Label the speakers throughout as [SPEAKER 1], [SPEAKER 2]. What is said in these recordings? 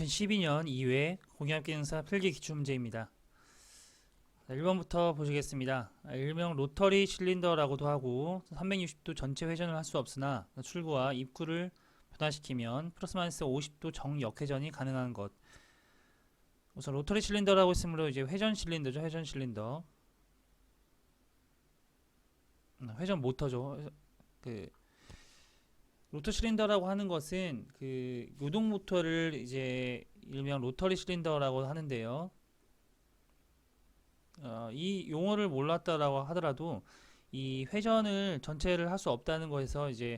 [SPEAKER 1] 2012년 2회 공약기능사 필기 기출문제입니다. 1번부터 보시겠습니다. 일명 로터리 실린더라고도 하고 360도 전체 회전을 할 수 없으나 출구와 입구를 변화시키면 플러스 마이너스 50도 정역회전이 가능한 것. 우선 로터리 실린더라고 했으므로 이제 회전 실린더죠. 회전 실린더. 회전 모터죠. 로터 실린더라고 하는 것은 요동 모터를 이제 일명 로터리 실린더라고 하는데요. 이 용어를 몰랐다라고 하더라도 이 회전을 전체를 할 수 없다는 것에서 이제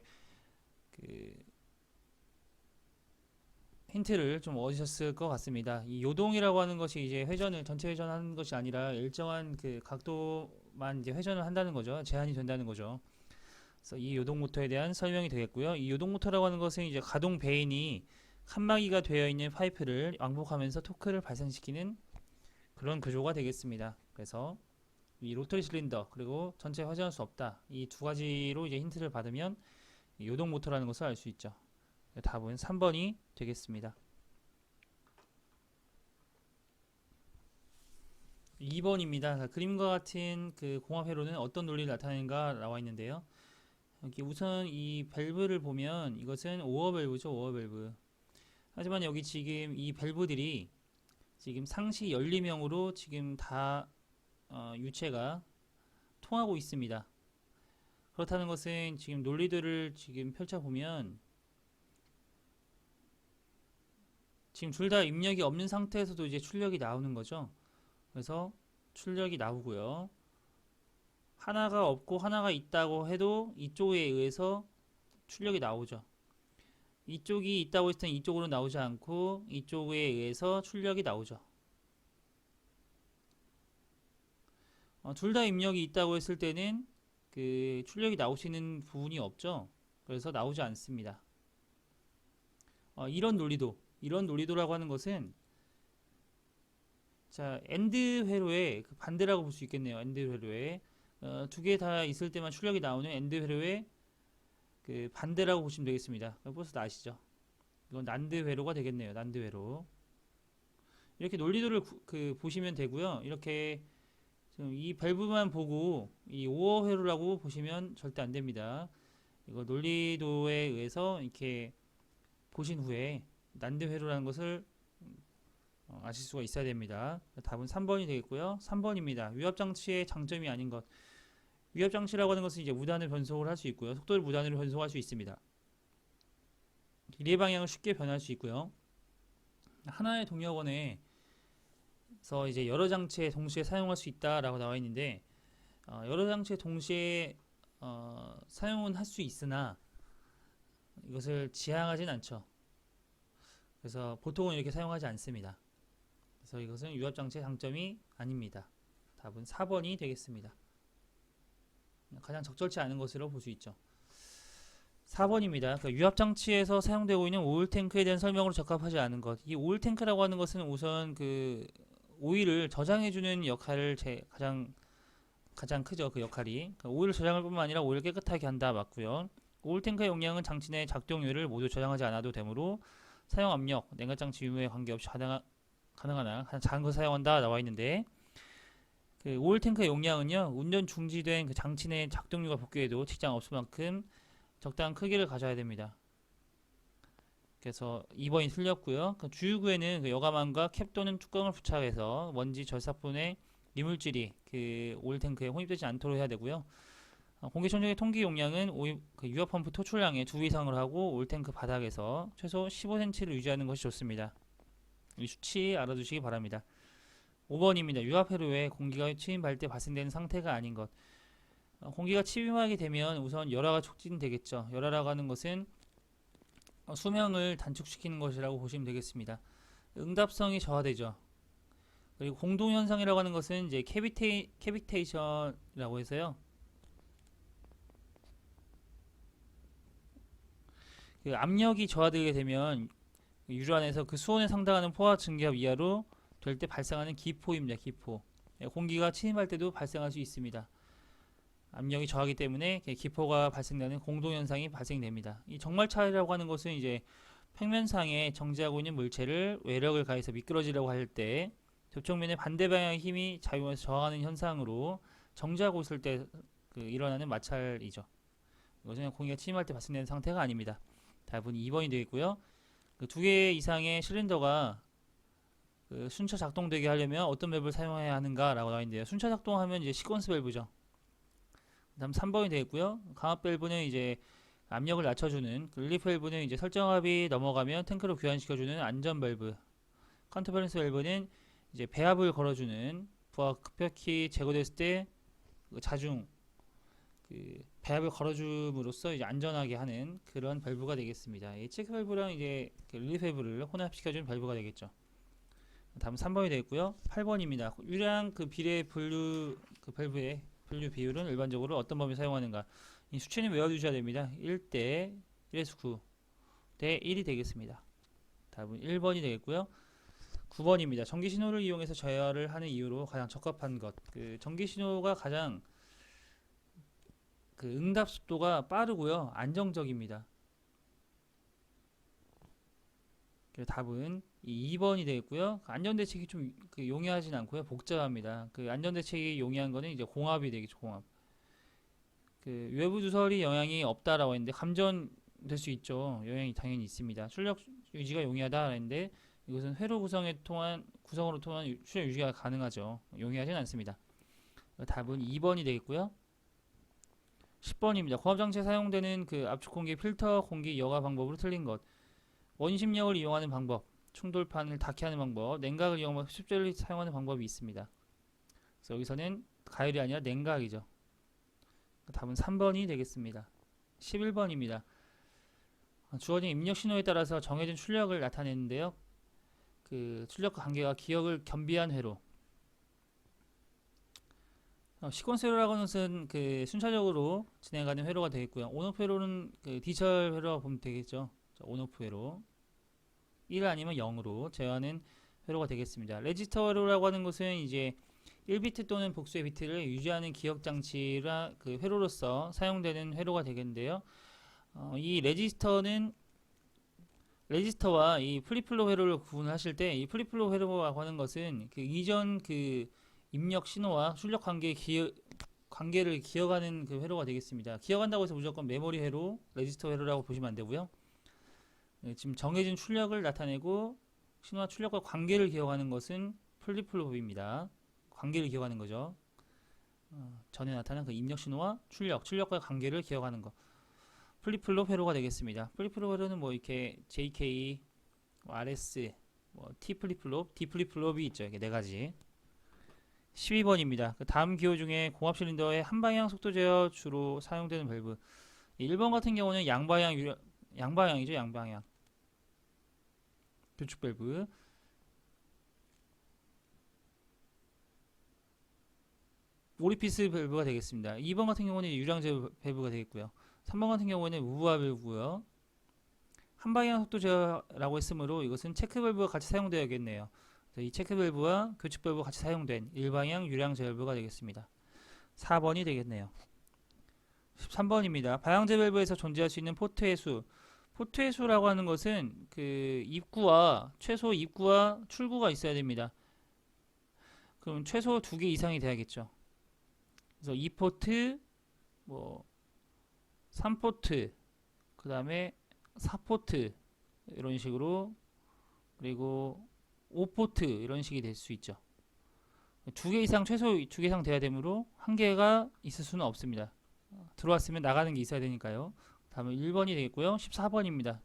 [SPEAKER 1] 힌트를 좀 얻으셨을 것 같습니다. 이 요동이라고 하는 것이 이제 회전을 전체 회전하는 것이 아니라 일정한 각도만 이제 회전을 한다는 거죠. 제한이 된다는 거죠. 그래서 이 요동 모터에 대한 설명이 되겠고요. 이 요동 모터라고 하는 것은 이제 가동 베인이 칸막이가 되어 있는 파이프를 왕복하면서 토크를 발생시키는 그런 구조가 되겠습니다. 그래서 이 로터리 실린더 그리고 전체 회전할 수 없다. 이 두 가지로 이제 힌트를 받으면 요동 모터라는 것을 알 수 있죠. 답은 3번이 되겠습니다. 2번입니다. 그림과 같은 공합 회로는 어떤 논리를 나타내는가 나와 있는데요. 여기 우선 이 밸브를 보면 이것은 오어 밸브죠. 오어 밸브. 하지만 여기 지금 이 밸브들이 지금 상시 열림형으로 지금 다 유체가 통하고 있습니다. 그렇다는 것은 지금 논리들을 지금 펼쳐보면 지금 둘 다 입력이 없는 상태에서도 이제 출력이 나오는 거죠. 그래서 출력이 나오고요. 하나가 없고 하나가 있다고 해도 이쪽에 의해서 출력이 나오죠. 이쪽이 있다고 했을 땐 이쪽으로 나오지 않고 이쪽에 의해서 출력이 나오죠. 둘 다 입력이 있다고 했을 때는 출력이 나올 수 있는 부분이 없죠. 그래서 나오지 않습니다. 이런 논리도라고 하는 것은 자 엔드 회로의 반대라고 볼 수 있겠네요. 엔드 회로의 두 개 다 있을 때만 출력이 나오는 엔드 회로의 반대라고 보시면 되겠습니다. 벌써 아시죠? 이건 난드 회로가 되겠네요. 난드 회로. 이렇게 논리도를 보시면 되고요. 이렇게 이 밸브만 보고 이 오어 회로라고 보시면 절대 안 됩니다. 이거 논리도에 의해서 이렇게 보신 후에 난드 회로라는 것을 아실 수가 있어야 됩니다. 답은 3번이 되겠고요. 3번입니다. 위압장치의 장점이 아닌 것. 위압장치라고 하는 것은 이제 무단을 변속을 할 수 있고요. 속도를 무단으로 변속할 수 있습니다. 길이의 방향을 쉽게 변할 수 있고요. 하나의 동력원에서 이제 여러 장치에 동시에 사용할 수 있다라고 나와 있는데 여러 장치에 동시에 사용은 할 수 있으나 이것을 지향하진 않죠. 그래서 보통은 이렇게 사용하지 않습니다. 그래서 이것은 유압장치의 장점이 아닙니다. 답은 4번이 되겠습니다. 가장 적절치 않은 것으로 볼 수 있죠. 4번입니다. 유압장치에서 사용되고 있는 오일탱크에 대한 설명으로 적합하지 않은 것. 이 오일탱크라고 하는 것은 우선 오일을 저장해주는 역할을 가장 크죠. 그 역할이. 오일을 저장할 뿐만 아니라 오일을 깨끗하게 한다. 맞고요. 오일탱크의 용량은 장치 내 작동률을 모두 저장하지 않아도 되므로 사용 압력, 냉각장치 유무에 관계없이 가능한 한 작은 것을 사용한다. 나와 있는데 오일탱크의 용량은요, 운전 중지된 장치 내 작동률과 복귀에도 지장 없을 만큼 적당한 크기를 가져야 됩니다. 그래서 2번이 틀렸고요. 주유구에는 여과망과 캡 또는 뚜껑을 부착해서 먼지 절사뿐의 이물질이 오일탱크에 혼입되지 않도록 해야 되고요. 공기청정기 통기 용량은 유압펌프 토출량의 2배 이상을 하고 오일탱크 바닥에서 최소 15cm를 유지하는 것이 좋습니다. 이 수치 알아두시기 바랍니다. 5번입니다. 유압회로에 공기가 침입할 때 발생되는 상태가 아닌 것. 공기가 침입하게 되면 우선 열화가 촉진되겠죠. 열화라고 하는 것은 수명을 단축시키는 것이라고 보시면 되겠습니다. 응답성이 저하되죠. 그리고 공동현상이라고 하는 것은 이제 캐비테이션이라고 해서요. 압력이 저하되게 되면 유로 안에서 수온에 상당하는 포화 증기압 이하로 될 때 발생하는 기포입니다. 기포. 공기가 침입할 때도 발생할 수 있습니다. 압력이 저하기 때문에 기포가 발생되는 공동현상이 발생됩니다. 이 정말차이라고 하는 것은 이제 평면상에 정지하고 있는 물체를 외력을 가해서 미끄러지려고 할 때 접촉면의 반대 방향의 힘이 작용해서 저항하는 현상으로 정지하고 있을 때 일어나는 마찰이죠. 이것은 공기가 침입할 때 발생되는 상태가 아닙니다. 답은 2번이 되겠고요. 두 개 이상의 실린더가 순차 작동되게 하려면 어떤 밸브를 사용해야 하는가 라고 나와 있는데요. 순차 작동하면 이제 시퀀스 밸브죠. 다음 3번이 되겠고요. 강압 밸브는 이제 압력을 낮춰주는, 릴리프 밸브는 이제 설정압이 넘어가면 탱크로 교환시켜주는 안전 밸브, 카운터 밸런스 밸브는 이제 배압을 걸어주는, 부하가 급격히 제거됐을 때 자중 배압을 걸어줌으로써 이제 안전하게 하는 그런 밸브가 되겠습니다. 이 체크 밸브랑 이제 릴리프 밸브를 혼합시켜주는 밸브가 되겠죠. 다음 3번이 되겠고요. 8번입니다. 유량 비례 분류 밸브의 분류 비율은 일반적으로 어떤 범위에 사용하는가? 이 수치는 외워두셔야 됩니다. 1대 1에서 9 대 1이 되겠습니다. 답은 1번이 되겠고요. 9번입니다. 전기신호를 이용해서 제어를 하는 이유로 가장 적합한 것. 전기신호가 가장 응답 속도가 빠르고요. 안정적입니다. 그래서 답은 2번이 되겠고요. 안전대책이 좀 용이하진 않고요. 복잡합니다. 안전대책이 용이한 거는 이제 공합이 되겠죠. 공합. 외부 누설이 영향이 없다라고 했는데 감전될 수 있죠. 영향이 당연히 있습니다. 출력 유지가 용이하다 했는데 이것은 회로 구성으로 통한 출력 유지가 가능하죠. 용이하진 않습니다. 답은 2번이 되겠고요. 10번입니다. 공합장치에 사용되는 압축 공기 필터 공기 여과 방법으로 틀린 것. 원심력을 이용하는 방법, 충돌판을 닿게 하는 방법, 냉각을 이용하면 흡수제를 사용하는 방법이 있습니다. 그래서 여기서는 가열이 아니라 냉각이죠. 답은 3번이 되겠습니다. 11번입니다. 주어진 입력 신호에 따라서 정해진 출력을 나타내는데요. 출력과 관계가 기억을 겸비한 회로. 시퀀스 회로라고 하는 것은 순차적으로 진행하는 회로가 되겠고요. 온오프 회로는 디지털 회로라고 보면 되겠죠. 온오프 회로 1 아니면 0으로 제어하는 회로가 되겠습니다. 레지스터 회로라고 하는 것은 이제 1비트 또는 복수의 비트를 유지하는 기억 장치라 회로로서 사용되는 회로가 되겠는데요. 이 레지스터와 이 플립플로 회로를 구분하실 때 이 플립플로 회로라고 하는 것은 이전 입력 신호와 출력 관계를 기억하는 회로가 되겠습니다. 기억한다고 해서 무조건 메모리 회로, 레지스터 회로라고 보시면 안 되고요. 지금 정해진 출력을 나타내고 신호와 출력과 관계를 기억하는 것은 플립플롭입니다. 관계를 기억하는 거죠. 전에 나타난 입력 신호와 출력과의 관계를 기억하는 것. 플립플롭 회로가 되겠습니다. 플립플롭 회로는 이렇게 JK, RS, T 플립플롭, D 플립플롭이 있죠. 이게 네 가지. 12번입니다. 다음 기호 중에 공합 실린더의 한방향 속도 제어 주로 사용되는 밸브. 1번 같은 경우는 양방향이죠. 양방향. 교축 밸브. 오리피스 밸브가 되겠습니다. 2번 같은 경우는 유량제 밸브가 되겠고요. 3번 같은 경우에는 우부하 밸브고요. 한방향 속도 제어라고 했으므로 이것은 체크 밸브가 같이 사용되어야겠네요. 이 체크 밸브와 교축 밸브가 같이 사용된 일방향 유량제 밸브가 되겠습니다. 4번이 되겠네요. 13번입니다. 방향제 밸브에서 존재할 수 있는 포트의 수. 포트의 수라고 하는 것은 최소 입구와 출구가 있어야 됩니다. 그럼 최소 2개 이상이 돼야겠죠. 그래서 2포트, 3포트, 그 다음에 4포트 이런 식으로, 그리고 5포트 이런 식이 될 수 있죠. 2개 이상, 최소 2개 이상 돼야 되므로 1개가 있을 수는 없습니다. 들어왔으면 나가는 게 있어야 되니까요. 다음은 1번이 되겠고요. 14번입니다.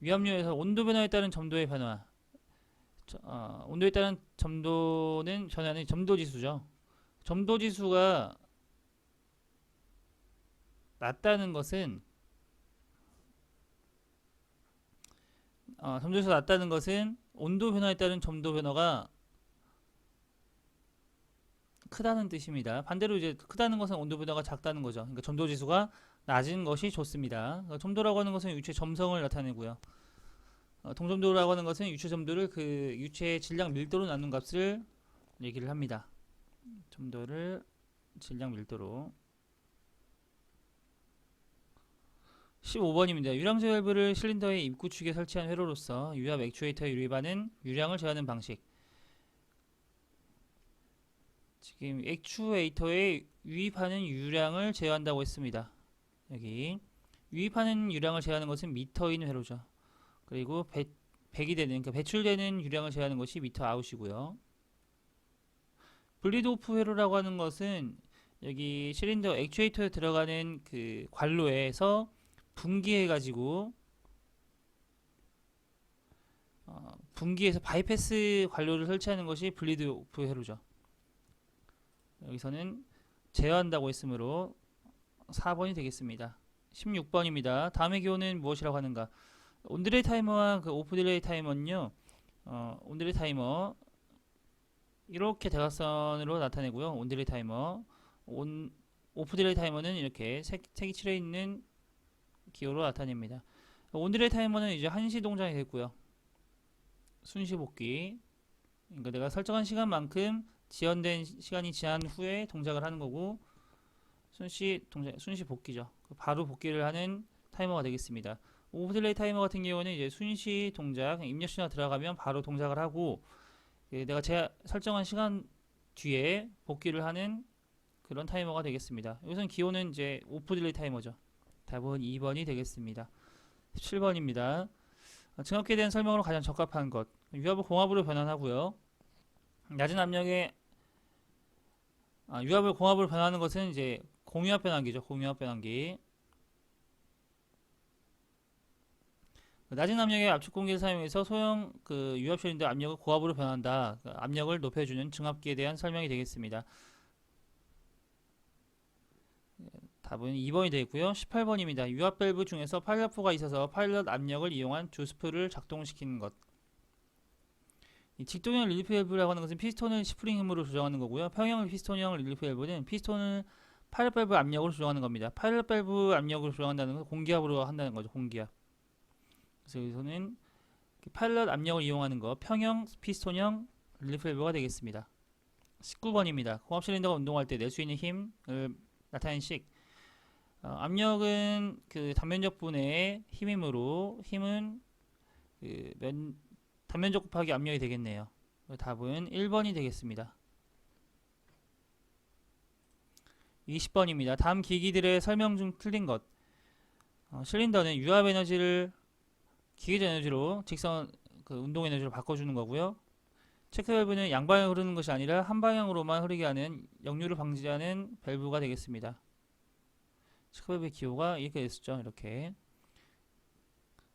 [SPEAKER 1] 위압류에서 온도 변화에 따른 점도의 변화. 온도에 따른 변화는 점도지수죠. 점도지수가 낮다는 것은 온도 변화에 따른 점도 변화가 크다는 뜻입니다. 반대로 이제 크다는 것은 온도 변화가 작다는 거죠. 그러니까 점도지수가 낮은 것이 좋습니다. 점도라고 하는 것은 유체 점성을 나타내고요. 동점도라고 하는 것은 유체 점도를 유체의 질량 밀도로 나눈 값을 얘기를 합니다. 점도를 질량 밀도로. 15번입니다. 유량제 밸브를 실린더의 입구 축에 설치한 회로로서 유압 액추에이터에 유입하는 유량을 제어하는 방식. 지금 액추에이터에 유입하는 유량을 제어한다고 했습니다. 여기 유입하는 유량을 제어하는 것은 미터인 회로죠. 그리고 배기 되는, 그러니까 배출되는 유량을 제어하는 것이 미터 아웃이고요. 블리드 오프 회로라고 하는 것은 여기 실린더 액추에이터에 들어가는 그 관로에서 분기해가지고 분기해서 바이패스 관로를 설치하는 것이 블리드 오프 회로죠. 여기서는 제어한다고 했으므로 4번이 되겠습니다. 16번입니다. 다음의 기호는 무엇이라고 하는가? 온딜레이 타이머와 그 오프 딜레이 타이머는요. 온딜레이 타이머 이렇게 대각선으로 나타내고요. 온딜레이 타이머, 오프 딜레이 타이머는 이렇게 색이 칠해 있는 기호로 나타냅니다. 온딜레이 타이머는 이제 한시 동작이 됐고요. 순시 복귀. 그러니까 내가 설정한 시간만큼 지연된 시간이 지난 후에 동작을 하는 거고, 순시 복귀죠. 바로 복귀를 하는 타이머가 되겠습니다. 오프 딜레이 타이머 같은 경우는 이제 순시 동작, 입력 신호가 들어가면 바로 동작을 하고, 내가 설정한 시간 뒤에 복귀를 하는 그런 타이머가 되겠습니다. 여기서는 기호는 이제 오프 딜레이 타이머죠. 답은 2번이 되겠습니다. 17번입니다. 증압기에 대한 설명으로 가장 적합한 것. 유압을 공압으로 변환하고요. 낮은 압력에 유압을 공압으로 변환하는 것은 이제 공유압 변환기죠. 공유압 변환기. 낮은 압력의 압축 공기를 사용해서 소형 그 유압 실린더 압력을 고압으로 변한다. 압력을 높여주는 증압기에 대한 설명이 되겠습니다. 답은 2번이 되겠고요. 18번입니다. 유압 밸브 중에서 파일럿포가 있어서 파일럿 압력을 이용한 주스프를 작동시키는 것. 이 직동형 릴리프 밸브라고 하는 것은 피스톤을 스프링 힘으로 조정하는 거고요. 평형 피스톤형 릴리프 밸브는 피스톤을 파일럿 밸브 압력으로 조정하는 겁니다. 파일럿 밸브 압력으로 조정한다는 것은 공기압으로 한다는 거죠. 공기압. 그래서 여기서는 파일럿 압력을 이용하는 거 평형 피스톤형 릴리프 밸브가 되겠습니다. 19번입니다. 공압 실린더가 운동할 때 낼 수 있는 힘을 나타낸 식. 압력은 그 단면적 분의 힘이므로 힘은 그 단면적 곱하기 압력이 되겠네요. 답은 1번이 되겠습니다. 20번입니다. 다음 기기들의 설명 중 틀린 것. 실린더는 유압 에너지를 기계적 에너지로 직선 그 운동 에너지로 바꿔주는 거고요. 체크 밸브는 양방향으로 흐르는 것이 아니라 한 방향으로만 흐르게 하는 역류를 방지하는 밸브가 되겠습니다. 체크 밸브의 기호가 이렇게 됐었죠. 이렇게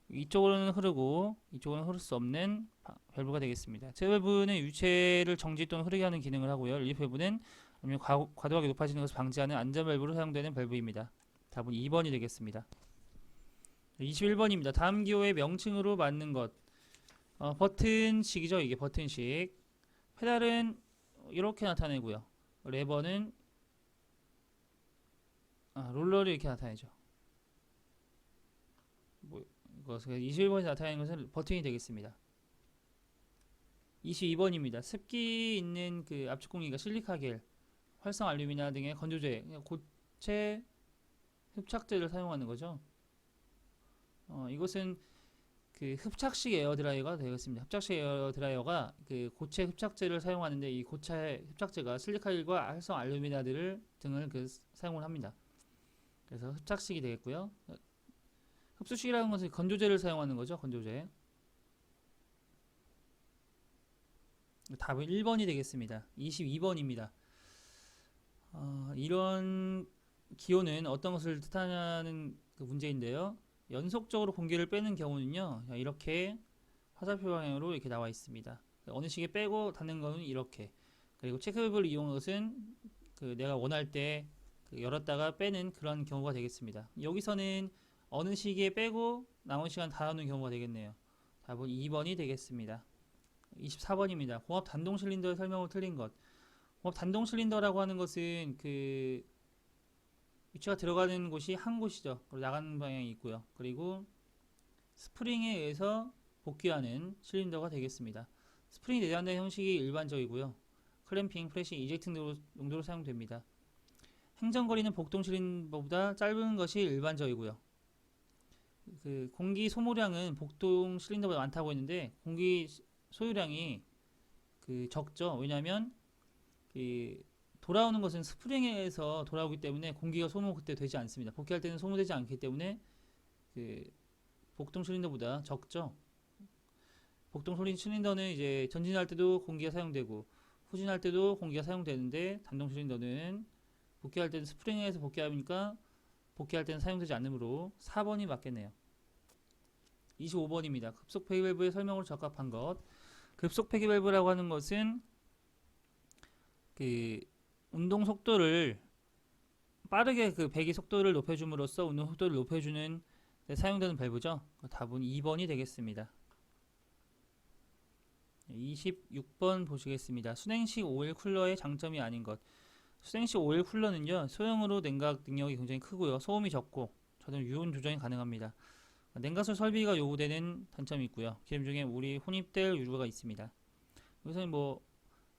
[SPEAKER 1] 이쪽으로는 흐르고 이쪽으로는 흐를 수 없는 밸브가 되겠습니다. 체크 밸브는 유체를 정지 또는 흐르게 하는 기능을 하고요. 릴리프 밸브는 과도하게 높아지는 것을 방지하는 안전 밸브로 사용되는 밸브입니다. 답은 2번이 되겠습니다. 21번입니다. 다음 기호의 명칭으로 맞는 것. 버튼식이죠. 이게 버튼식. 페달은 이렇게 나타내고요. 레버는 롤러를 이렇게 나타내죠. 21번에서 나타내는 것은 버튼이 되겠습니다. 22번입니다. 습기 있는 그 압축 공기가 실리카 겔, 활성 알루미나 등의 건조제, 고체 흡착제를 사용하는 거죠. 이것은 그 흡착식 에어드라이어가 되겠습니다. 흡착식 에어드라이어가 그 고체 흡착제를 사용하는데 이 고체 흡착제가 실리카겔과 활성 알루미나 등을 사용을 합니다. 그래서 흡착식이 되겠고요. 흡수식이라는 것은 건조제를 사용하는 거죠. 건조제. 답은 1번이 되겠습니다. 22번입니다. 이런 기호는 어떤 것을 뜻하냐는 그 문제인데요. 연속적으로 공기를 빼는 경우는요, 이렇게 화살표 방향으로 이렇게 나와 있습니다. 어느 시기에 빼고 닫는 것은 이렇게. 그리고 체크밸브를 이용한 것은 그 내가 원할 때 열었다가 빼는 그런 경우가 되겠습니다. 여기서는 어느 시기에 빼고 남은 시간 닫아놓는 경우가 되겠네요. 답은 2번이 되겠습니다. 24번입니다. 공압 단동 실린더의 설명을 틀린 것. 공압 단동 실린더라고 하는 것은 그 위치가 들어가는 곳이 한 곳이죠. 그리고 나가는 방향이 있고요. 그리고 스프링에 의해서 복귀하는 실린더가 되겠습니다. 스프링이 내장된 형식이 일반적이고요. 클램핑, 프레싱, 이젝팅 용도로 사용됩니다. 행정거리는 복동 실린더보다 짧은 것이 일반적이고요. 그 공기 소모량은 복동 실린더보다 많다고 했는데 공기 소유량이 그 적죠. 왜냐하면 그 돌아오는 것은 스프링에서 돌아오기 때문에 공기가 소모 그때 되지 않습니다. 복귀할 때는 소모되지 않기 때문에 그 복동 실린더보다 적죠. 복동 실린더는 이제 전진할 때도 공기가 사용되고 후진할 때도 공기가 사용되는데 단동 실린더는 복귀할 때는 스프링에서 복귀하니까 복귀할 때는 사용되지 않으므로 4번이 맞겠네요. 25번입니다. 급속 배기밸브의 설명으로 적합한 것. 급속 배기밸브라고 하는 것은 그 운동 속도를 빠르게 그 배기 속도를 높여줌으로써 운동 속도를 높여주는 데 사용되는 밸브죠. 답은 2번이 되겠습니다. 26번 보시겠습니다. 수냉식 오일 쿨러의 장점이 아닌 것. 수냉식 오일 쿨러는요, 소형으로 냉각 능력이 굉장히 크고요, 소음이 적고 저는 유온 조정이 가능합니다. 냉각수 설비가 요구되는 단점이 있고요. 기름 중에 물이 혼입될 유류가 있습니다. 여기서는 뭐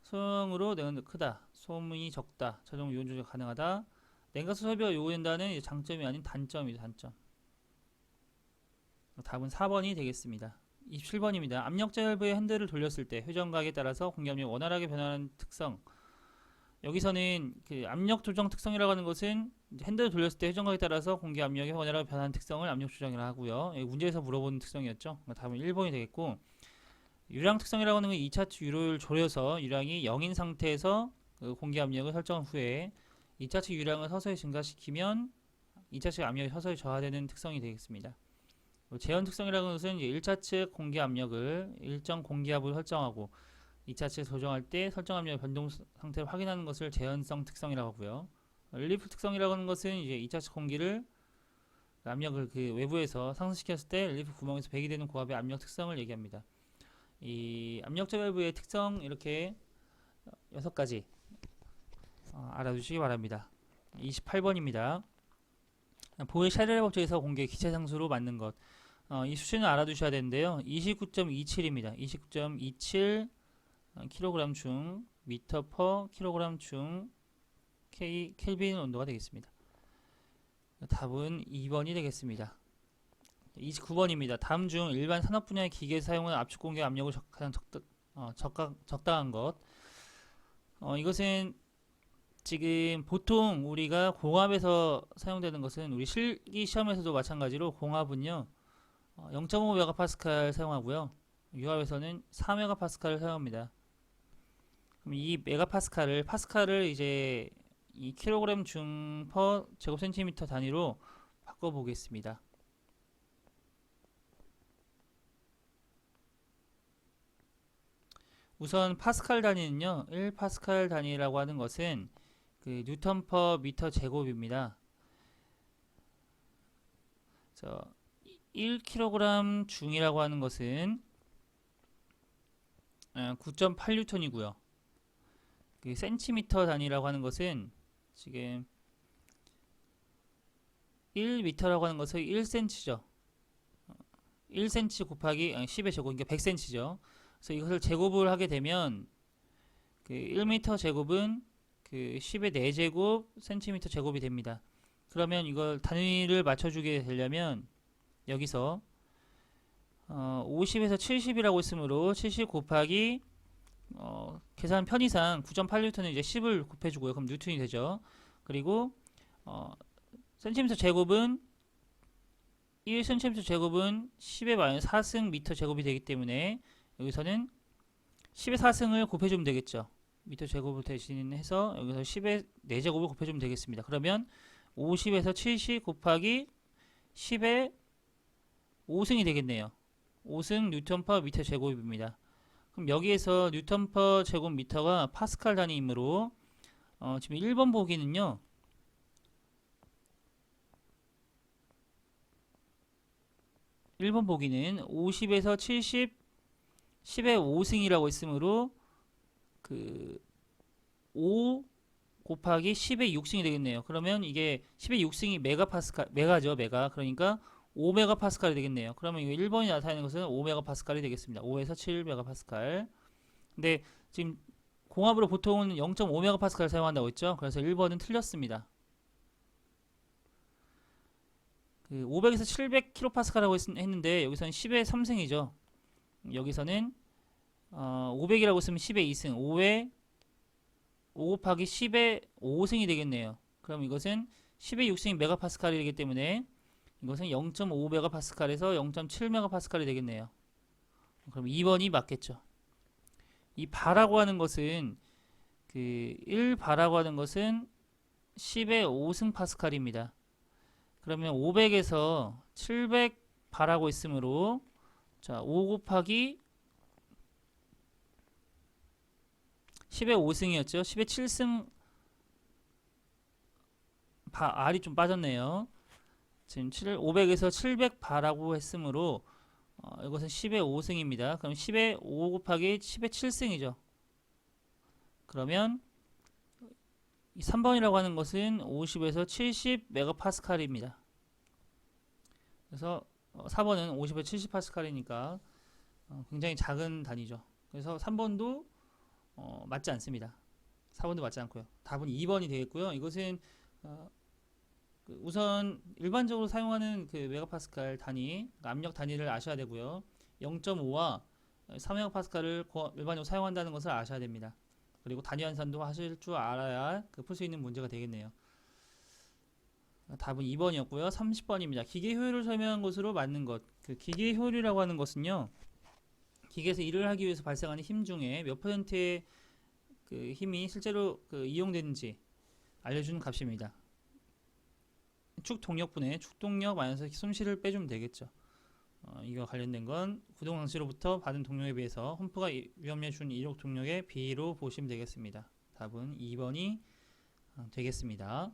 [SPEAKER 1] 소형으로 냉각이 크다, 소음이 적다, 자동 유온 조정 가능하다. 냉각수 설비가 요구된다는 장점이 아닌 단점이죠. 단점. 답은 4번이 되겠습니다. 27번입니다. 압력제 밸브의 핸들을 돌렸을 때 회전각에 따라서 공기압력이 원활하게 변하는 특성. 여기서는 그 압력 조정 특성이라고 하는 것은 핸들을 돌렸을 때 회전각에 따라서 공기압력이 원활하게 변하는 특성을 압력 조정이라고 하고요. 문제에서 물어보는 특성이었죠. 답은 1번이 되겠고, 유량 특성이라고 하는 건 2차치 유료를 졸여서 유량이 0인 상태에서 그 공기압력을 설정한 후에 2차치 유량을 서서히 증가시키면 2차치 압력이 서서히 저하되는 특성이 되겠습니다. 제한 특성이라는 것은 1차측 공기압력을 일정 공기압으로 설정하고 2차측 조정할 때 설정 압력의 변동 상태를 확인하는 것을 제한성 특성이라고 하고요. 릴리프 특성이라고 하는 것은 이제 2차측 공기를 압력을 그 외부에서 상승시켰을 때 릴리프 구멍에서 배기되는 고압의 압력 특성을 얘기합니다. 이 압력제 밸브의 특성 이렇게 6가지 알아두시기 바랍니다. 28번입니다. 보의 샤를의 법칙에서 공기의 기체 상수로 맞는 것. 이 수치는 알아두셔야 되는데요. 29.27입니다. 29.27 kg 중 미터 퍼 kg 중 켈빈 온도가 되겠습니다. 답은 2번이 되겠습니다. 29번입니다. 다음 중 일반 산업 분야의 기계에서 사용하는 압축 공기 압력을 가장 적당한 것. 이것은 지금 보통 우리가 공압에서 사용되는 것은 우리 실기 시험에서도 마찬가지로 공압은요 0.5메가파스칼 사용하고요, 유압에서는 4메가파스칼을 사용합니다. 그럼 이 메가파스칼을 파스칼을 이제 이 킬로그램 중 퍼 제곱센티미터 단위로 바꿔보겠습니다. 우선 파스칼 단위는요, 1파스칼 단위라고 하는 것은 그 뉴턴 퍼 미터 제곱입니다. 1kg 중이라고 하는 것은 9.8뉴턴이고요. 그 센티미터 단위라고 하는 것은 지금 1미터라고 하는 것은 1cm죠. 1cm 곱하기 10의 제곱, 그러니까 100cm죠. 그래서 이것을 제곱을 하게 되면 그 1m 제곱은 그 10의 4제곱 센티미터 제곱이 됩니다. 그러면 이걸 단위를 맞춰주게 되려면 여기서 50에서 70이라고 했으므로 70 곱하기 계산 편의상 9.8뉴턴은 이제 10을 곱해주고요. 그럼 뉴턴이 되죠. 그리고 센티미터 제곱은 1cm 제곱은 10의 마이너스 4승 미터 제곱이 되기 때문에 여기서는 10의 4승을 곱해주면 되겠죠. 미터 제곱을 대신해서 여기서 10의 4제곱을 곱해주면 되겠습니다. 그러면 50에서 70 곱하기 10의 5승이 되겠네요. 5승 뉴턴 퍼 미터 제곱입니다. 그럼 여기에서 뉴턴 퍼 제곱미터가 파스칼 단위이므로 지금 1번 보기는요, (1번) 보기는 50에서 70 10의 5승이라고 했으므로 그 5 곱하기 10의 6승이 되겠네요. 그러면 이게 10의 6승이 메가파스칼, 메가죠, 메가. 그러니까 5메가파스칼이 되겠네요. 그러면 이거 1번이 나타내는 것은 5메가파스칼이 되겠습니다. 5에서 7메가파스칼. 근데 지금 공압으로 보통은 0.5메가파스칼 사용한다고 했죠. 그래서 1번은 틀렸습니다. 그 500에서 700kPa라고 했는데 여기서는 10의 3승이죠. 여기서는 500이라고 쓰면 10의 2승, 5의 5 곱하기 10의 5승이 되겠네요. 그럼 이것은 10의 6승이 메가파스칼이 되기 때문에 이것은 0.5 메가파스칼에서 0.7 메가파스칼이 되겠네요. 그럼 2번이 맞겠죠. 이 바라고 하는 것은 그 1바라고 하는 것은 10의 5승 파스칼입니다. 그러면 500에서 700 바라고 있으므로 자, 5 곱하기 10의 5승이었죠. 10의 7승 R이 좀 빠졌네요. 지금 500에서 700 바라고 했으므로 이것은 10의 5승입니다. 그럼 10의 5 곱하기 10의 7승이죠. 그러면 3번이라고 하는 것은 50에서 70 메가파스칼입니다. 그래서 4번은 50에서 70 파스칼이니까 굉장히 작은 단위죠. 그래서 3번도 맞지 않습니다. 4번도 맞지 않고요. 답은 2번이 되겠고요. 이것은 우선 일반적으로 사용하는 그 메가파스칼 단위, 압력 단위를 아셔야 되고요. 0.5와 3메가파스칼을 일반적으로 사용한다는 것을 아셔야 됩니다. 그리고 단위 환산도 하실 줄 알아야 풀 수 있는 문제가 되겠네요. 답은 2번이었고요. 30번입니다. 기계 효율을 설명한 것으로 맞는 것. 그 기계 효율이라고 하는 것은요, 기계에서 일을 하기 위해서 발생하는 힘 중에 몇 퍼센트의 그 힘이 실제로 이용되는지 알려주는 값입니다. 축 동력분의 축 동력 마이너스 손실을 빼주면 되겠죠. 이거 관련된 건 구동 장치로부터 받은 동력에 비해서 홈프가 위험에 준 이력 동력의 비로 보시면 되겠습니다. 답은 2번이 되겠습니다.